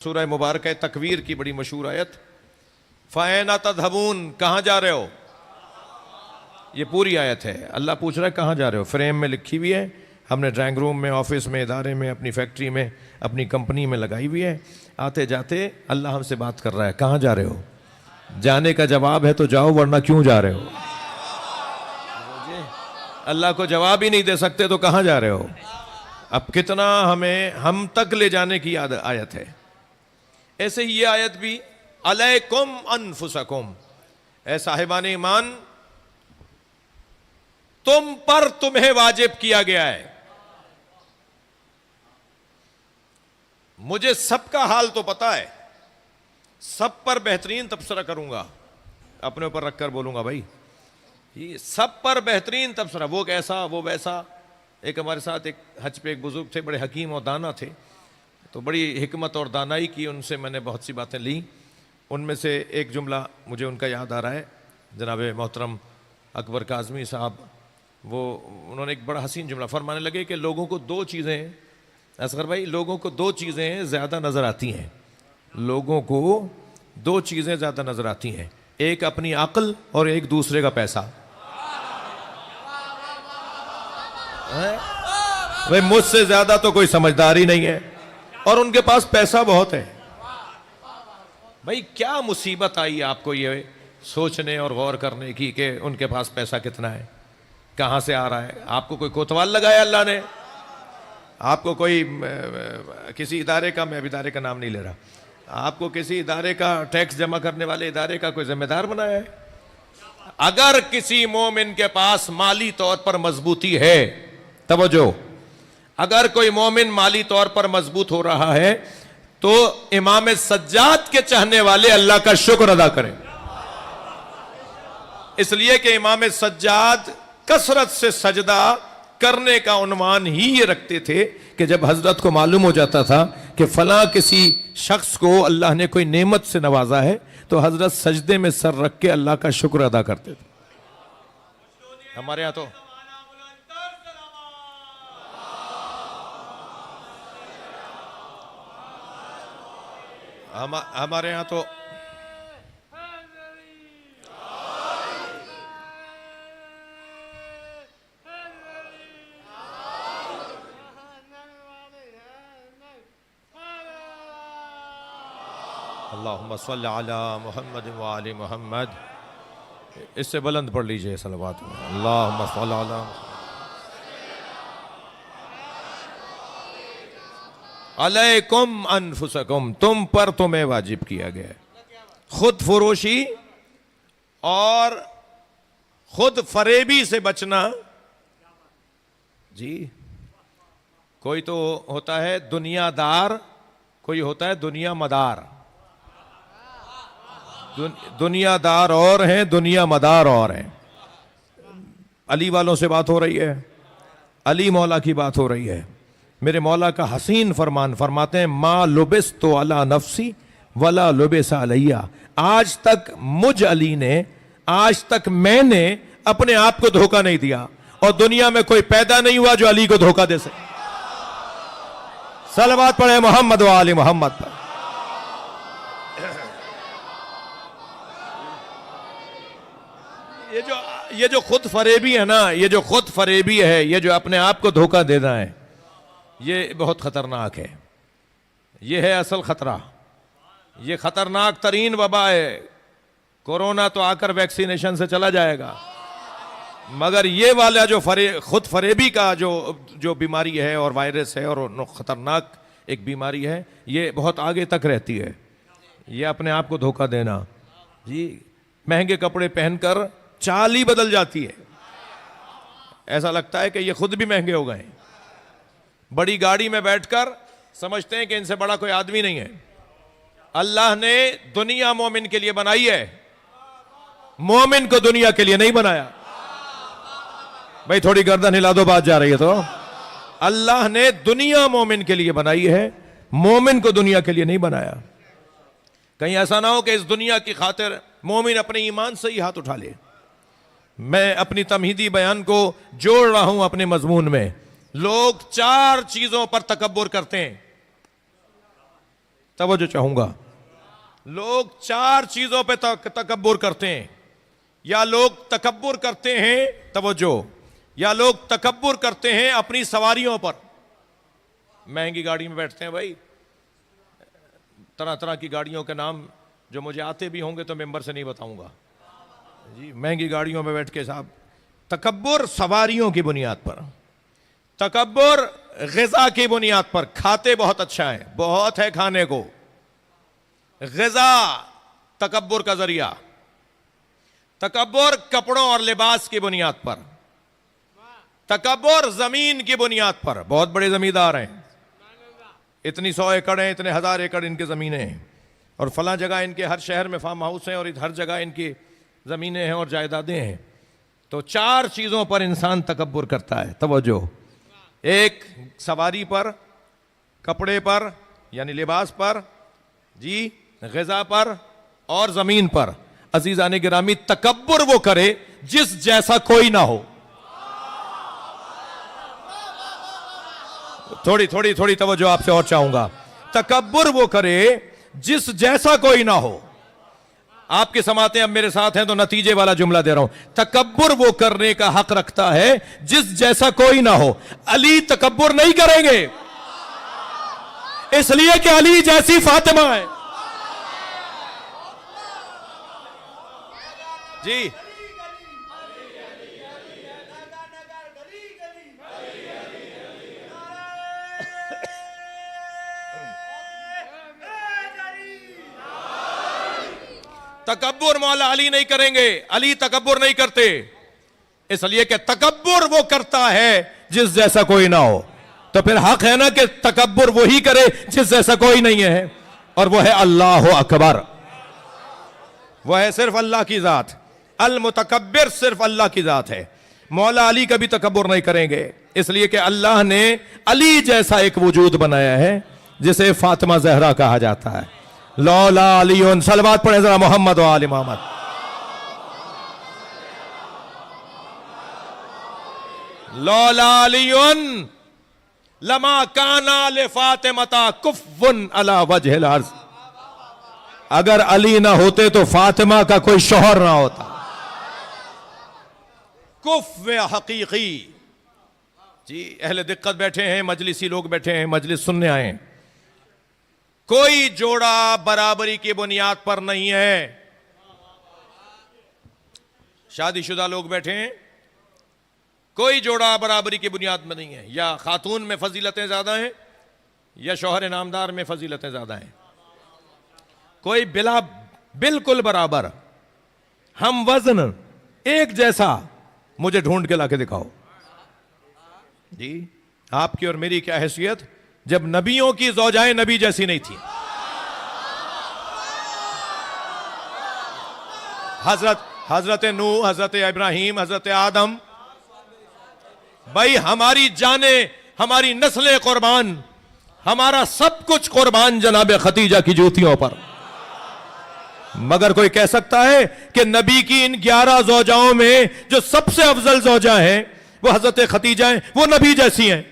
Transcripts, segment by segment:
सूरह मुबारक है तकवीर की बड़ी मशहूर आयत, फ़ैना तज़हबून, कहाँ जा रहे हो। ये पूरी आयत है। अल्लाह पूछ रहा है कहाँ जा रहे हो। फ्रेम में लिखी हुई है, हमने ड्राइंग रूम में, ऑफिस में, इदारे में, अपनी फैक्ट्री में, अपनी कंपनी में लगाई हुई है। आते जाते अल्लाह हमसे बात कर रहा है, कहाँ जा रहे हो। जाने का जवाब है तो जाओ, वरना क्यों जा रहे हो। अल्लाह को जवाब ही नहीं दे सकते तो कहाँ जा रहे हो। अब कितना हमें हम तक ले जाने की आयत है। ऐसे ही ये आयत भी, अलैकुम अनफुसकुम, ऐ साहिबान ईमान, तुम पर तुम्हें वाजिब किया गया है। मुझे सबका हाल तो पता है, सब पर बेहतरीन तबसरा करूंगा, अपने ऊपर रखकर बोलूंगा भाई ये सब पर बेहतरीन तबसरा, वो कैसा वो वैसा। एक हमारे साथ एक हज पे एक बुजुर्ग थे, बड़े हकीम और दाना थे, तो बड़ी हिकमत और दानाई की उनसे मैंने बहुत सी बातें ली। उनमें से एक जुमला मुझे उनका याद आ रहा है, जनाब मोहतरम अकबर काज़मी साहब, वो उन्होंने एक बड़ा हसीन जुमला फरमाने लगे कि लोगों को दो चीज़ें, असगर भाई, लोगों को दो चीज़ें ज़्यादा नज़र आती हैं, लोगों को दो चीज़ें ज़्यादा नज़र आती हैं, एक अपनी अक्ल और एक दूसरे का पैसा। भाई मुझसे ज़्यादा तो कोई समझदार ही नहीं है और उनके पास पैसा बहुत है। भाई क्या मुसीबत आई आपको ये सोचने और गौर करने की कि उनके पास पैसा कितना है, कहाँ से आ रहा है। आपको कोई कोतवाल लगाया अल्लाह ने, आपको कोई किसी इदारे का, मैं अब इदारे का नाम नहीं ले रहा, आपको किसी इदारे का टैक्स जमा करने वाले इदारे का कोई जिम्मेदार बनाया है। अगर किसी मोमिन के पास माली तौर पर मजबूती है, तवज्जो, अगर कोई मोमिन माली तौर पर मजबूत हो रहा है तो इमाम सज्जाद के चाहने वाले अल्लाह का शुक्र अदा करें। इसलिए कि इमाम सज्जाद कसरत से सजदा करने का उन्वान ही ये रखते थे कि जब हजरत को मालूम हो जाता था कि फलां किसी शख्स को अल्लाह ने कोई नेमत से नवाजा है, तो हजरत सजदे में सर रख के अल्लाह का शुक्र अदा करते थे। हमारे यहां तो हमारे यहां तो अल्लाहुम्मा सल्ली अला मुहम्मद व आलि मुहम्मद, इससे बुलंद पढ़ लीजिए सलवात में, अल्लाहुम्मा सल्ली अला अलैकुम अनफुसकुम, तुम पर तुम्हें वाजिब किया गया है। खुद फरोशी और खुद फरेबी से बचना। जी, कोई तो होता है दुनियादार, कोई होता है दुनिया मदार। दुनियादार और हैं, दुनिया मदार और हैं। अली वालों से बात हो रही है, अली मौला की बात हो रही है। मेरे मौला का हसीन फरमान फरमाते हैं, मा लुबिस तो अला नफसी वला लुबिस अलैया, आज तक मुझ अली ने, आज तक मैंने अपने आप को धोखा नहीं दिया और दुनिया में कोई पैदा नहीं हुआ जो अली को धोखा दे सके। सलवात पढ़े मोहम्मद व आले मोहम्मद पर। ये जो खुद फरेबी है ना, ये जो खुद फरेबी है, ये जो अपने आप को धोखा देना है, ये बहुत खतरनाक है। ये है असल खतरा, ये खतरनाक तरीन वबा है। कोरोना तो आकर वैक्सीनेशन से चला जाएगा, मगर ये वाला जो खुद फरेबी का जो बीमारी है और वायरस है और खतरनाक एक बीमारी है, ये बहुत आगे तक रहती है। ये अपने आप को धोखा देना। जी, महंगे कपड़े पहनकर चाल ही बदल जाती है, ऐसा लगता है कि ये खुद भी महंगे हो गए। बड़ी गाड़ी में बैठकर समझते हैं कि इनसे बड़ा कोई आदमी नहीं है। अल्लाह ने दुनिया मोमिन के लिए बनाई है, मोमिन को दुनिया के लिए नहीं बनाया। भाई थोड़ी गर्दन हिला दो, बात जा रही है तो। अल्लाह ने दुनिया मोमिन के लिए बनाई है, मोमिन को दुनिया के लिए नहीं बनाया। कहीं ऐसा ना हो कि इस दुनिया की खातिर मोमिन अपने ईमान से ही हाथ उठा ले। मैं अपनी तमहीदी बयान को जोड़ रहा हूं अपने मजमून में। लोग चार चीजों पर तकब्बुर करते हैं। तवज्जो चाहूंगा। लोग चार चीजों पे तकब्बुर करते हैं। या लोग तकब्बुर करते हैं, तवज्जो, या लोग तकब्बुर करते हैं अपनी सवारियों पर। महंगी गाड़ी में बैठते हैं भाई, तरह तरह की गाड़ियों के नाम जो मुझे आते भी होंगे तो मेंबर से नहीं बताऊंगा जी। महंगी गाड़ियों में बैठ के साहब, तकब्बुर सवारियों की बुनियाद पर, तकब्बुर ग़िज़ा की बुनियाद पर। खाते बहुत अच्छा है, बहुत है खाने को, ग़िज़ा तकब्बुर का जरिया। तकब्बुर कपड़ों और लिबास की बुनियाद पर, तकब्बुर जमीन की बुनियाद पर। बहुत बड़े जमींदार हैं, इतनी 100 एकड़ हैं, इतने 1000 एकड़ इनके ज़मीनें हैं, और फला जगह इनके हर शहर में फार्म हाउस हैं, और हर जगह इनकी ज़मीनें हैं और जायदादें हैं। तो चार चीज़ों पर इंसान तकब्बुर करता है, तवज्जो। एक, सवारी पर, कपड़े पर यानी लिबास पर जी, ग़िज़ा पर और ज़मीन पर। अज़ीज़ान गिरामी, तकब्बुर वो करे जिस जैसा कोई ना हो। थोड़ी थोड़ी थोड़ी तवज्जो आपसे और चाहूंगा। तकब्बुर वो करे जिस जैसा कोई ना हो। आपके समाते अब मेरे साथ हैं तो नतीजे वाला जुमला दे रहा हूं। तकब्बुर वो करने का हक रखता है जिस जैसा कोई ना हो। अली तकब्बुर नहीं करेंगे, इसलिए कि अली जैसी फातिमा है जी। तकब्बुर मौला अली नहीं करेंगे, अली तकब्बुर नहीं करते, इसलिए कि तकब्बुर वो करता है जिस जैसा कोई ना हो। तो फिर हक है ना कि तकब्बुर वही करे जिस जैसा कोई नहीं है, और वो है अल्लाह अकबर। वो है सिर्फ अल्लाह की जात। अल मुतकब्बिर सिर्फ अल्लाह की जात है। मौला अली कभी तकब्बुर नहीं करेंगे, इसलिए कि अल्लाह ने अली जैसा एक वजूद बनाया है जिसे फातिमा ज़हरा कहा जाता है। लौला अलीउन, सलवात पढ़े जरा मोहम्मद व आले मोहम्मद। लौला अलीउन लमा काना ले फातिमता कुफ़्वुन अला वजहिल अर्ज़। अगर अली ना होते तो फातिमा का कोई शौहर ना होता। कुफ़्व हकीकी जी। अहले दिक्कत बैठे हैं, मजलिसी लोग बैठे हैं, मजलिस सुनने आए हैं। कोई जोड़ा बराबरी की बुनियाद पर नहीं है। शादीशुदा लोग बैठे हैं, कोई जोड़ा बराबरी की बुनियाद में नहीं है। या खातून में फजीलतें ज्यादा हैं या शौहर नामदार में फजीलतें ज्यादा हैं। कोई बिल्कुल बराबर, हम वजन एक जैसा मुझे ढूंढ के लाके दिखाओ जी। आपकी और मेरी क्या हैसियत जब नबियों की ज़ौजाएं नबी जैसी नहीं थी। हजरत नूह, हजरत इब्राहिम, हजरत आदम, भाई हमारी जाने, हमारी नस्लें कुर्बान, हमारा सब कुछ कुर्बान जनाब खतीजा की जूतियों पर। मगर कोई कह सकता है कि नबी की इन 11 ज़ौजाओं में जो सबसे अफजल ज़ौजा हैं वो हजरत खतीजा हैं, वो नबी जैसी हैं।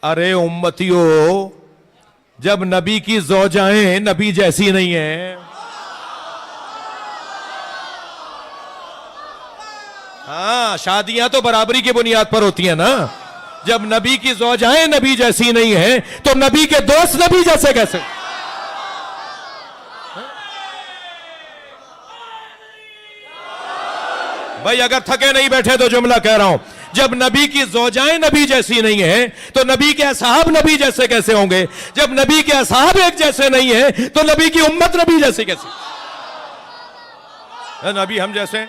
अरे उम्मतियों, जब नबी की ज़ौजाएं नबी जैसी नहीं है, हाँ शादियां तो बराबरी की बुनियाद पर होती है ना। जब नबी की ज़ौजाएं नबी जैसी नहीं है तो नबी के दोस्त नबी जैसे कैसे? भाई अगर थके नहीं बैठे तो जुमला कह रहा हूं। जब नबी की ज़ौजाएं नबी जैसी नहीं है तो नबी के असहाब नबी जैसे कैसे होंगे? जब नबी के असहाब एक जैसे नहीं है तो नबी की उम्मत नबी जैसी कैसे? नबी हम जैसे।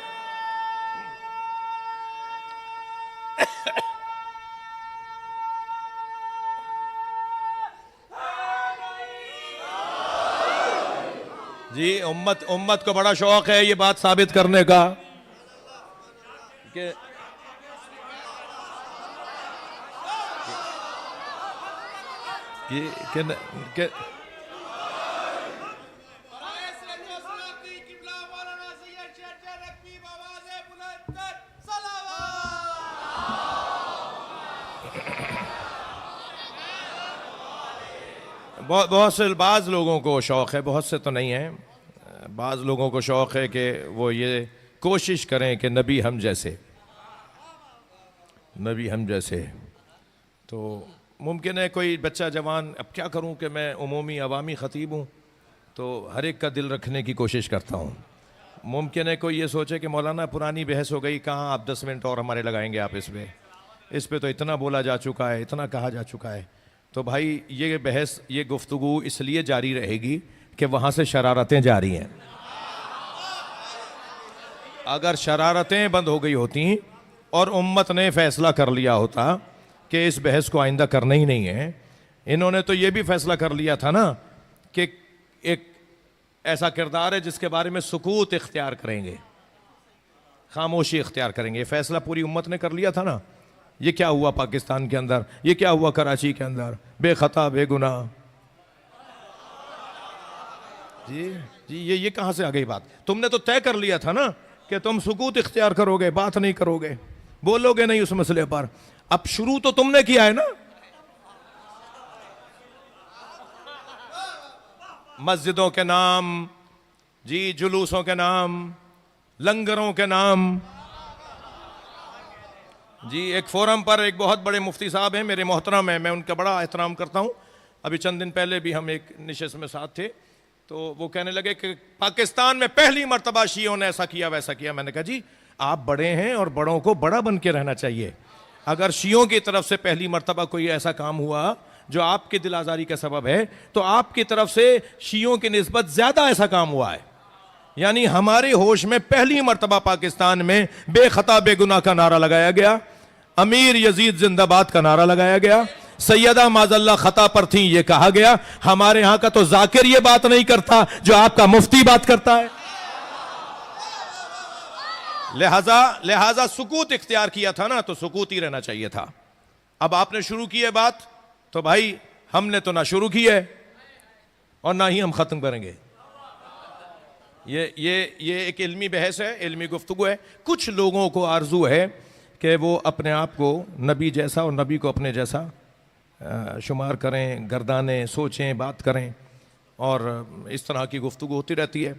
जी उम्मत को बड़ा शौक है ये बात साबित करने का कि बहुत से बाज़ लोगों को शौक़ है, बहुत से तो नहीं है, बाज़ लोगों को शौक़ है कि वो ये कोशिश करें कि नबी हम जैसे, नबी हम जैसे। तो मुमकिन है कोई बच्चा जवान, अब क्या करूं कि मैं उमूमी अवामी ख़तीब हूँ तो हर एक का दिल रखने की कोशिश करता हूँ। मुमकिन है कोई ये सोचे कि मौलाना पुरानी बहस हो गई, कहाँ आप 10 मिनट और हमारे लगाएंगे आप इस पे तो इतना बोला जा चुका है, इतना कहा जा चुका है। तो भाई ये बहस, ये गुफ्तगू इसलिए जारी रहेगी कि वहाँ से शरारतें जारी हैं। अगर शरारतें बंद हो गई होती और उम्मत ने फैसला कर लिया होता कि इस बहस को आइंदा करना ही नहीं है, इन्होंने तो ये भी फैसला कर लिया था ना कि एक ऐसा किरदार है जिसके बारे में सुकूत इख्तियार करेंगे, खामोशी इख्तियार करेंगे। ये फैसला पूरी उम्मत ने कर लिया था ना। ये क्या हुआ पाकिस्तान के अंदर, ये क्या हुआ कराची के अंदर, बेखता बेगुनाह। जी जी, ये कहाँ से आ गई बात? तुमने तो तय कर लिया था ना कि तुम सुकूत इख्तियार करोगे, बात नहीं करोगे, बोलोगे नहीं उस मसले पर। अब शुरू तो तुमने किया है ना। मस्जिदों के नाम, जी जुलूसों के नाम, लंगरों के नाम। जी एक फोरम पर एक बहुत बड़े मुफ्ती साहब हैं, मेरे मोहतरम हैं, मैं उनका बड़ा एहतराम करता हूँ। अभी चंद दिन पहले भी हम एक निशस्त में साथ थे, तो वो कहने लगे कि पाकिस्तान में पहली मर्तबा शियों ने ऐसा किया वैसा किया। मैंने कहा जी आप बड़े हैं और बड़ों को बड़ा बन के रहना चाहिए। अगर शियों की तरफ से पहली मर्तबा कोई ऐसा काम हुआ जो आपके दिल आज़ारी का सबब है, तो आपकी तरफ से शियों की निस्बत ज़्यादा ऐसा काम हुआ है। यानी हमारे होश में पहली मर्तबा पाकिस्तान में बेखता बेगुनाह का नारा लगाया गया, अमीर यजीद जिंदाबाद का नारा लगाया गया, सैयदा माजल्ला खता पर थी ये कहा गया। हमारे यहां का तो जाकिर ये बात नहीं करता जो आपका मुफ्ती बात करता है। लिहाजा सुकूत इख्तियार किया था ना, तो सुकूत ही रहना चाहिए था। अब आपने शुरू की है बात, तो भाई हमने तो ना शुरू की है और ना ही हम खत्म करेंगे। ये एक इल्मी बहस है, इल्मी गुफ्तगू है। कुछ लोगों को आरजू है कि वो अपने आप को नबी जैसा और नबी को अपने जैसा शुमार करें, गर्दानें, सोचें, बात करें, और इस तरह की गुफ्तगू होती रहती है।